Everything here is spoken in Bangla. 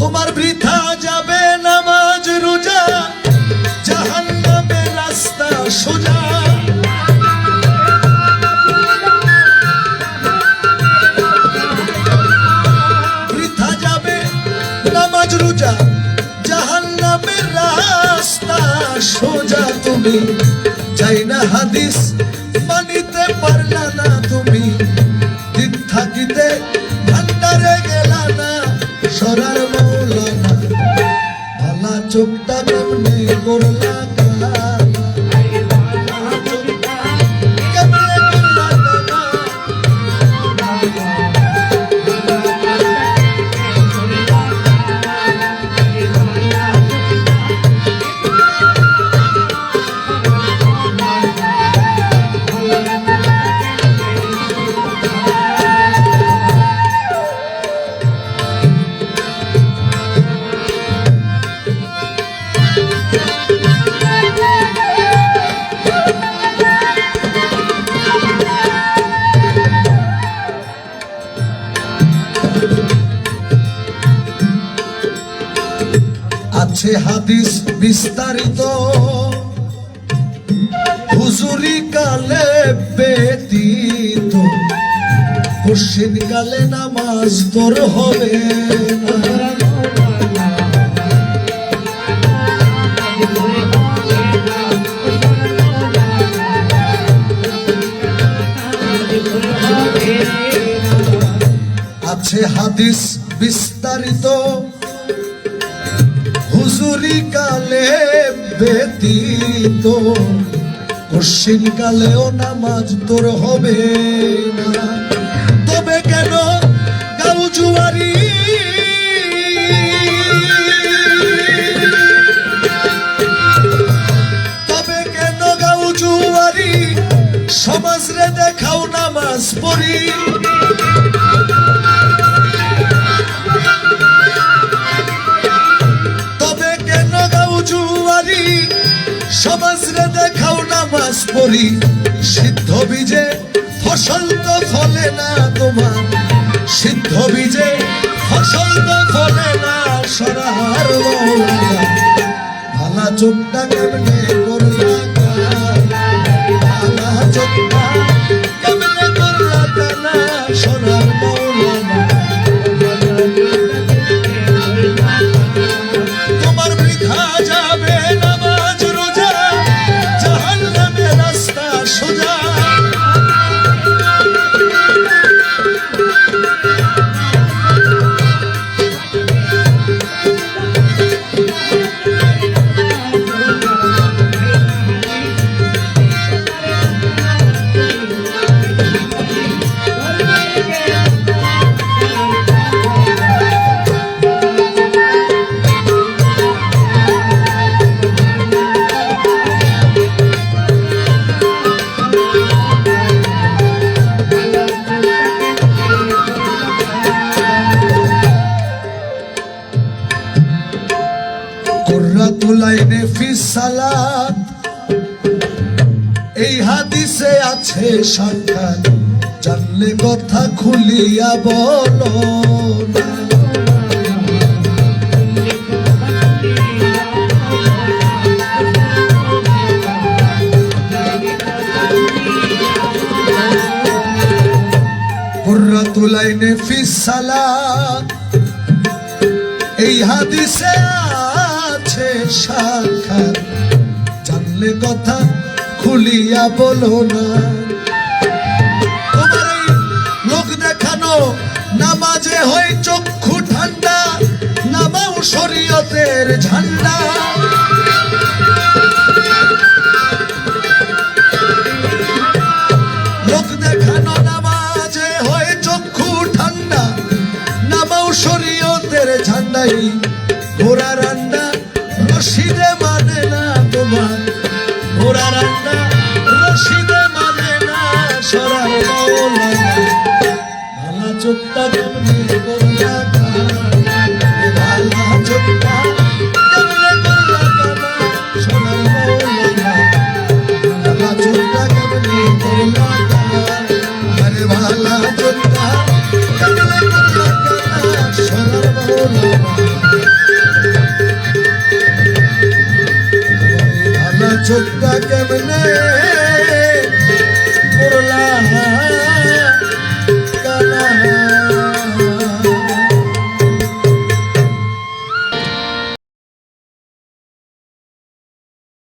তোমার বৃথা যাবে নামাজ রোজা, জাহান্নামের রাস্তা সোজা। বৃথা যাবে নামাজ রোজা, জাহান্নামের রাস্তা সোজা। তুমি চাই না হাদিস মানিতে পারলা না, তুমি দিন থাকিতে ভান্ডারে গেলা না, সরার মৌলানা ভালা চোখটা কেমনে করলা কানা, কেমনে করলা কানা। আছে হাদিস বিস্তারিত, হুজুরি কালে ব্যতীত, পশ্চিম কালে নামাজ তোর হবে না। আছে হাদিস বিস্তারিত, হুজুরি কালে ব্যতীত, পশ্চিম কালেও নামাজ তোর হবে না। তবে কেন গাও জুয়ারি, তবে কেন গাও জুয়ারি, সমাজ রে দেখাও নামাজ পড়ি। সমাজ রে দেখাও নামাজ পড়ি, সিদ্ধ বীজে ফসল তো ফলে না তোমার, সিদ্ধ বীজে ফসল তো ফলে না, সরার মৌলানা ভালা চোখটা কেমনে করলা কানা, ভালা চোখটা কেমনে করলা কানা, সরার মৌলানা। তোমার বৃথা যাবে নামাজ রোজা, জাহান্নামের রাস্তা সোজা। কুররাতুলাইনে ফিস সালাত, এই হাদিসে আছে সাক্ষাৎ, জানলে কথা খুলিয়া বলো না। কুররাতুলাইনে ফিস সালাত, এই হাদিসে আছে সাক্ষাৎ, জানলে কথা খুলিয়া বলো না। তোমার এই লোক দেখানো নামাজে হয় চক্ষু ঠান্ডা, নামাও শরীয়তের ঝান্ডা। লোক দেখানো নামাজে হয় চক্ষু ঠান্ডা, নামাও শরীয়তের ঝান্ডাই। ঘোড়া রান্না রশিদে মানে না তোমার, ঘোড়া রান্না রশিদে মানে না, সরার মৌলানা ভালা চোখটা কেমনে করলা কানা, ভালা চোখটা কেমনে করলা কানা, সরার মৌলানা ভালা চোখটা কেমনে করলা কানা, আরে ভালা চোখটা কেমনে করলা কানা, সরার মৌলানা। চোখটা কেমনে করলা